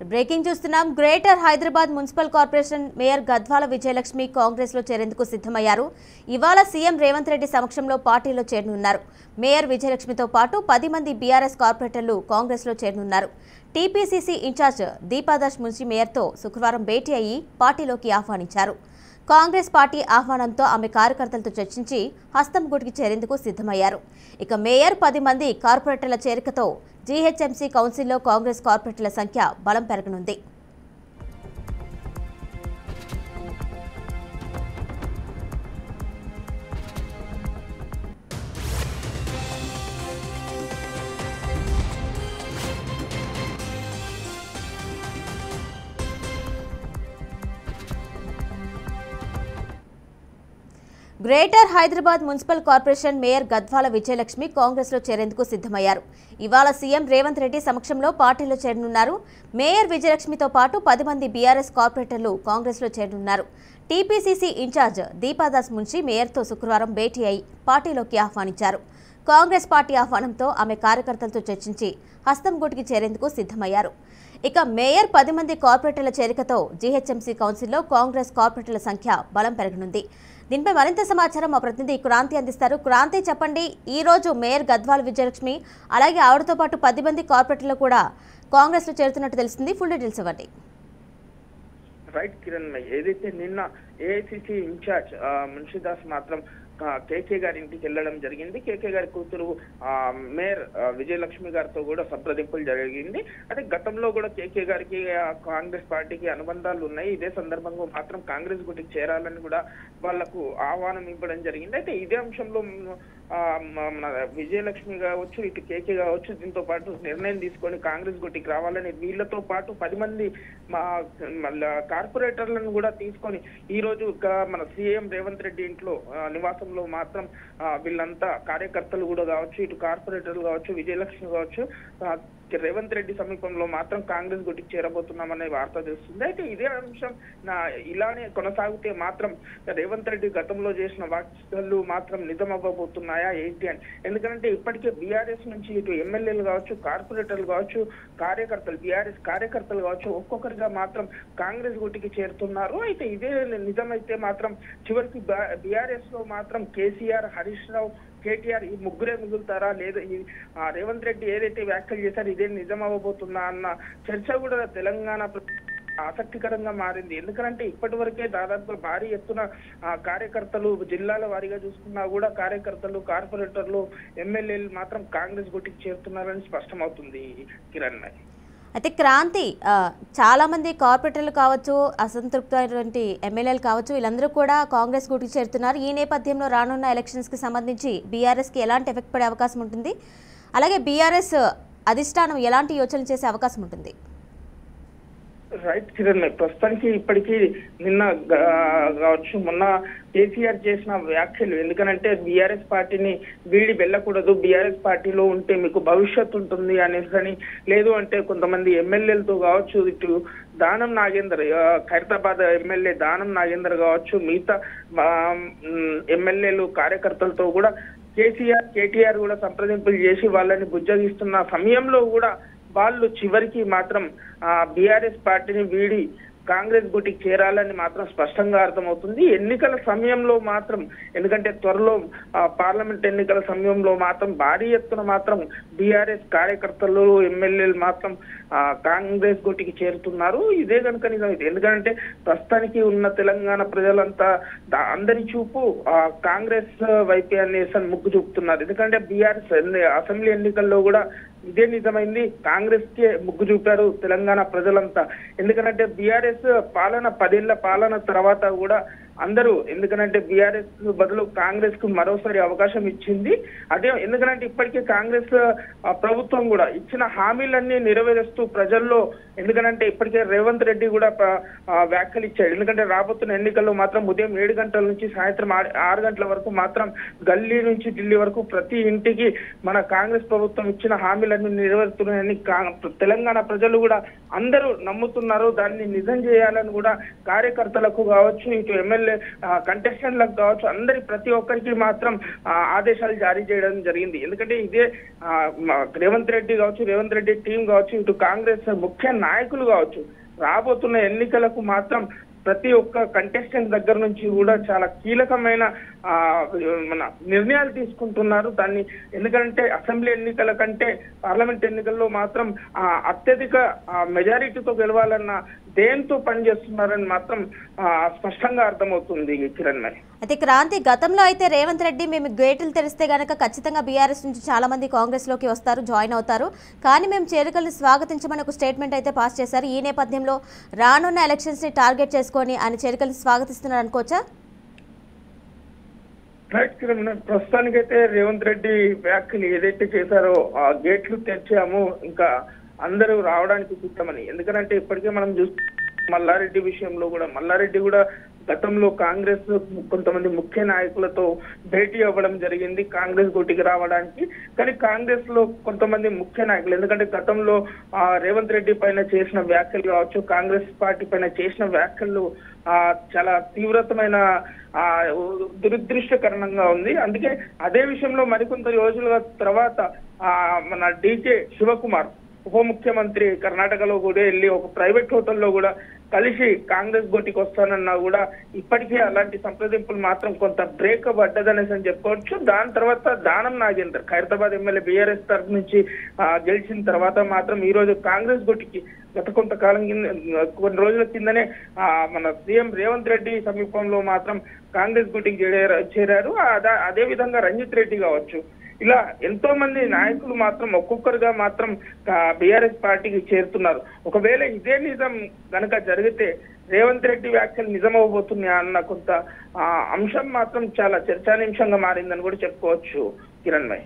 Breaking చూస్తున్నాం. Greater Hyderabad municipal corporation mayor Gadwal Vijayalakshmi Congress లో చేరేందుకు సిద్ధమయ్యారు. ఇవాళ సీఎం రేవంత్ రెడ్డి సమక్షంలో పార్టీలో చేరనున్నారు. మేయర్ విజయలక్ష్మితో పాటు 10 మంది బీఆర్ఎస్ కార్పొరేటర్లు కాంగ్రెస్ లో చేరనున్నారు. టీపీసీసీ ఇన్ఛార్జ్ దీపాదాస్ మున్షి మేయర్తో శుక్రవారం భేటీ అయ్యి పార్టీలోకి ఆహ్వానించారు. కాంగ్రెస్ పార్టీ ఆహ్వానంతో ఆమె కార్యకర్తలతో చర్చించి హస్తం గుడికి చేరేందుకు సిద్ధమయ్యారు. ఇక మేయర్ 10 మంది కార్పొరేటర్ల చేరికతో జీహెచ్ఎంసీ కౌన్సిల్లో కాంగ్రెస్ కార్పొరేటర్ల సంఖ్య బలం పెరగనుంది. Greater Hyderabad municipal corporation mayor Gadwal Vijayalakshmi Congress లో చేరేందుకు సిద్ధమయ్యారు. ఇవాళ సీఎం రేవంత్ రెడ్డి సమక్షంలో పార్టీలో చేరనున్నారు. మేయర్ విజయలక్ష్మితో పాటు 10 మంది బీఆర్ఎస్ కార్పొరేటర్లు కాంగ్రెస్ లో చేరనున్నారు. టీపీసీసీ ఇన్ఛార్జ్ దీపాదాస్ మున్షి మేయర్తో శుక్రవారం భేటీ అయి పార్టీలోకి ఆహ్వానించారు. కాంగ్రెస్ పార్టీ ఆహ్వానంతో ఆమె కార్యకర్తలతో చర్చించి హస్తం గుడికి చేరేందుకు సిద్ధమయ్యారు. ఇక మేయర్ 10 మంది కార్పొరేటర్ల చేరికతో జీహెచ్ఎంసీ కౌన్సిల్లో కాంగ్రెస్ కార్పొరేటర్ల సంఖ్య బలం పెరగనుంది. దీనిపై మరింత సమాచారం మా ప్రతినిధి క్రాంతి అందిస్తారు. క్రాంతి, చెప్పండి, ఈ రోజు మేయర్ గద్వాల విజయలక్ష్మి అలాగే ఆవిడతో పాటు 10 మంది కార్పొరేటర్లు కూడా కాంగ్రెస్ లో చేరుతున్నట్టు తెలిసింది. ఫుల్ డీటెయిల్స్ ఇవ్వండి. రైట్ కిరణ్, ఏదైతే నిన్న ఏఐసిసి ఇన్ఛార్జ్ మున్షిదాస్ మాత్రం కేకే గారి ఇంటికి వెళ్ళడం జరిగింది. కేకే గారి కూతురు మేయర్ విజయలక్ష్మి గారితో కూడా సంప్రదింపులు జరిగింది. అదే గతంలో కూడా కేకే గారికి కాంగ్రెస్ పార్టీకి అనుబంధాలు ఉన్నాయి. ఇదే సందర్భంగా మాత్రం కాంగ్రెస్ గుటికి చేరాలని కూడా వాళ్లకు ఆహ్వానం ఇవ్వడం జరిగింది. అయితే ఇదే అంశంలో మన విజయలక్ష్మి కావచ్చు, ఇటు కేకే కావచ్చు, దీంతో పాటు నిర్ణయం తీసుకొని కాంగ్రెస్ గుటికి రావాలని వీళ్ళతో పాటు 10 మంది కార్పొరేటర్లను కూడా తీసుకొని ఈ రోజు మన సీఎం రేవంత్ రెడ్డి ఇంట్లో నివాసంలో మాత్రం వీళ్ళంతా కార్యకర్తలు కూడా కావచ్చు, ఇటు కార్పొరేటర్లు కావచ్చు, విజయలక్ష్మి కావచ్చు, రేవంత్ రెడ్డి సమీపంలో మాత్రం కాంగ్రెస్ గుటికి చేరబోతున్నామనే వార్త తెలుస్తుంది. అయితే ఇదే అంశం ఇలానే కొనసాగితే మాత్రం రేవంత్ రెడ్డి గతంలో చేసిన వ్యాఖ్యలు మాత్రం నిజం అవ్వబోతున్నాయా ఏంటి అని. ఎందుకంటే ఇప్పటికే బీఆర్ఎస్ నుంచి ఇటు ఎమ్మెల్యేలు కావచ్చు, కార్పొరేటర్లు కావచ్చు, కార్యకర్తలు బీఆర్ఎస్ కార్యకర్తలు కావచ్చు, ఒక్కొక్కరిగా మాత్రం కాంగ్రెస్ గుటికి చేరుతున్నారు. అయితే ఇదే నిజమైతే మాత్రం చివరికి బీఆర్ఎస్ లో మాత్రం కేసీఆర్, హరీష్ రావు, కేటీఆర్ ఈ ముగ్గురే మిగులుతారా లేదా రేవంత్ రెడ్డి ఏదైతే వ్యాఖ్యలు చేశారో ఇదే నిజం అవ్వబోతుందా అన్న చర్చ కూడా తెలంగాణ ఆసక్తికరంగా మారింది. ఎందుకంటే ఇప్పటి వరకే దాదాపు భారీ ఎత్తున కార్యకర్తలు జిల్లాల వారీగా చూసుకున్నా కూడా కార్యకర్తలు, కార్పొరేటర్లు, ఎమ్మెల్యేలు మాత్రం కాంగ్రెస్ గుటికి చేరుతున్నారని స్పష్టమవుతుంది కిరణ్. అయితే క్రాంతి, చాలా మంది కార్పొరేటర్లు కావచ్చు, అసంతృప్తమైనటువంటి ఎమ్మెల్యేలు కావచ్చు, వీళ్ళందరూ కూడా కాంగ్రెస్ గుటికి చేరుతున్నారు. ఈ నేపథ్యంలో రానున్న ఎలక్షన్స్ కి సంబంధించి బీఆర్ఎస్ కి ఎలాంటి ఎఫెక్ట్ పడే అవకాశం ఉంటుంది? అలాగే బీఆర్ఎస్ అధిష్టానం ఎలాంటి యోచనలు చేసే అవకాశం ఉంటుంది? రైట్ కిరణ్, ప్రస్తుతానికి ఇప్పటికీ నిన్న కావచ్చు, మొన్న కేసీఆర్ చేసిన వ్యాఖ్యలు, ఎందుకనంటే బీఆర్ఎస్ పార్టీని వీడి వెళ్ళకూడదు, బీఆర్ఎస్ పార్టీలో ఉంటే మీకు భవిష్యత్తు ఉంటుంది అనేసి, లేదు అంటే కొంతమంది ఎమ్మెల్యేలతో కావచ్చు, ఇటు దానం నాగేందర్, ఖైరతాబాద్ ఎమ్మెల్యే దానం నాగేందర్ కావచ్చు, మిగతా ఎమ్మెల్యేలు కార్యకర్తలతో కూడా కేటీఆర్ కూడా సంప్రదింపులు చేసి వాళ్ళని బుజ్జగిస్తున్న సమయంలో కూడా వాళ్ళు చివరికి మాత్రం బీఆర్ఎస్ పార్టీని వీడి కాంగ్రెస్ గుటికి చేరాలని మాత్రం స్పష్టంగా అర్థమవుతుంది. ఎన్నికల సమయంలో మాత్రం, ఎందుకంటే త్వరలో పార్లమెంట్ ఎన్నికల సమయంలో మాత్రం భారీ ఎత్తున మాత్రం బీఆర్ఎస్ కార్యకర్తలు, ఎమ్మెల్యేలు మాత్రం కాంగ్రెస్ గుటికి చేరుతున్నారు. ఇదే కనుక నిజమైతే, ఎందుకంటే ప్రస్తుతానికి ఉన్న తెలంగాణ ప్రజలంతా అందరి చూపు కాంగ్రెస్ వైపే అనేసి మొగ్గు చూపుతున్నారు. ఎందుకంటే బీఆర్ఎస్ అసెంబ్లీ ఎన్నికల్లో కూడా ఇదే నిజమైంది, కాంగ్రెస్ కే మొగ్గు చూపారు తెలంగాణ ప్రజలంతా. ఎందుకంటే బీఆర్ఎస్ పాలన 10 ఏళ్ల పాలన తర్వాత కూడా అందరూ, ఎందుకంటే బీఆర్ఎస్ బదులు కాంగ్రెస్ కు మరోసారి అవకాశం ఇచ్చింది. అదే ఎందుకంటే ఇప్పటికే కాంగ్రెస్ ప్రభుత్వం కూడా ఇచ్చిన హామీలన్నీ నెరవేరుస్తూ ప్రజల్లో, ఎందుకంటే ఇప్పటికే రేవంత్ రెడ్డి కూడా వ్యాఖ్యలు ఇచ్చాడు. ఎందుకంటే రాబోతున్న ఎన్నికల్లో మాత్రం ఉదయం 7 గంటల నుంచి సాయంత్రం 6 గంటల వరకు మాత్రం గల్లీ నుంచి ఢిల్లీ వరకు ప్రతి ఇంటికి మన కాంగ్రెస్ ప్రభుత్వం ఇచ్చిన హామీలన్నీ నెరవేరుతున్నాయని తెలంగాణ ప్రజలు కూడా అందరూ నమ్ముతున్నారు. దాన్ని నిజం చేయాలని కూడా కార్యకర్తలకు కావచ్చు, ఇటు ఎమ్మెల్యే ఎమ్మెల్యే కంటెస్టెంట్లకు కావచ్చు ప్రతి ఒక్కరికి మాత్రం ఆదేశాలు జారీ చేయడం జరిగింది. ఎందుకంటే ఇదే రేవంత్ రెడ్డి కావచ్చు, రేవంత్ రెడ్డి టీం కావచ్చు, ఇటు కాంగ్రెస్ ముఖ్య నాయకులు కావచ్చు, రాబోతున్న ఎన్నికలకు మాత్రం ప్రతి ఒక్క కంటెస్టెంట్ దగ్గర నుంచి కూడా చాలా కీలకమైన మన నిర్ణయాలు తీసుకుంటున్నారు. దాన్ని ఎందుకంటే అసెంబ్లీ ఎన్నికల కంటే పార్లమెంట్ ఎన్నికల్లో మాత్రం అత్యధిక మెజారిటీతో గెలవాలన్న దేంతో పనిచేస్తున్నారని మాత్రం స్పష్టంగా అర్థమవుతుంది కిరణ్. మరి అయితే క్రాంతి, గతంలో అయితే రేవంత్ రెడ్డి మేము గేట్లు తెరిస్తే గనక ఖచ్చితంగా బీఆర్ఎస్ నుంచి చాలా మంది కాంగ్రెస్ లోకి వస్తారు, జాయిన్ అవుతారు, కానీ మేము చేరికల్ని స్వాగతించమని ఒక స్టేట్మెంట్ అయితే పాస్ చేశారు. ఈ నేపథ్యంలో రానున్న ఎలక్షన్స్ ని టార్గెట్ చేసుకొని ఆయన చేరికల్ని స్వాగతిస్తున్నారు అనుకోవచ్చా? రైట్ కిరణ్, ప్రస్తుతానికైతే రేవంత్ రెడ్డి వ్యాఖ్యలు ఏదైతే చేశారో గేట్లు తెరిచాము, ఇంకా అందరూ రావడానికి సిద్ధమని. ఎందుకంటే ఇప్పటికే మనం చూస్తే మల్లారెడ్డి విషయంలో కూడా మల్లారెడ్డి కూడా గతంలో కాంగ్రెస్ కొంతమంది ముఖ్య నాయకులతో భేటీ అవ్వడం జరిగింది కాంగ్రెస్ గూటికి రావడానికి. కానీ కాంగ్రెస్ లో కొంతమంది ముఖ్య నాయకులు, ఎందుకంటే గతంలో రేవంత్ రెడ్డి పైన చేసిన వ్యాఖ్యలు కావచ్చు, కాంగ్రెస్ పార్టీ పైన చేసిన వ్యాఖ్యలు చాలా తీవ్రతమైన దురదృష్టకరంగా ఉంది. అందుకే అదే విషయంలో మరికొంత రోజుల తర్వాత మన డీకే శివకుమార్ ఉప ముఖ్యమంత్రి కర్ణాటకలో కూడా వెళ్ళి ఒక ప్రైవేట్ హోటల్లో కూడా కలిసి కాంగ్రెస్ గోటికి వస్తానన్నా కూడా ఇప్పటికే అలాంటి సంప్రదింపులు మాత్రం కొంత బ్రేక్ పడ్డదనేసి అని చెప్పుకోవచ్చు. దాని తర్వాత దానం నాగేందర్ ఖైరతాబాద్ ఎమ్మెల్యే బీఆర్ఎస్ తరఫు నుంచి గెలిచిన తర్వాత మాత్రం ఈ రోజు కాంగ్రెస్ గోటికి గత కొంతకాలం కొన్ని రోజుల కిందనే మన సీఎం రేవంత్ రెడ్డి సమీపంలో మాత్రం కాంగ్రెస్ గోటికి చేరారు. అదే విధంగా రంజిత్ రెడ్డి కావచ్చు, ఇలా ఎంతో మంది నాయకులు మాత్రం ఒక్కొక్కరుగా మాత్రం బీఆర్ఎస్ పార్టీకి చేరుతున్నారు. ఒకవేళ ఇదే నిజం కనుక జరిగితే రేవంత్ రెడ్డి వ్యాఖ్యలు నిజమవబోతున్నాయా అన్న కొంత అంశం మాత్రం చాలా చర్చానీయాంశంగా మారిందని కూడా చెప్పుకోవచ్చు Kiran bhai.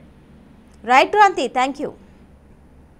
Right Kranti, thank you.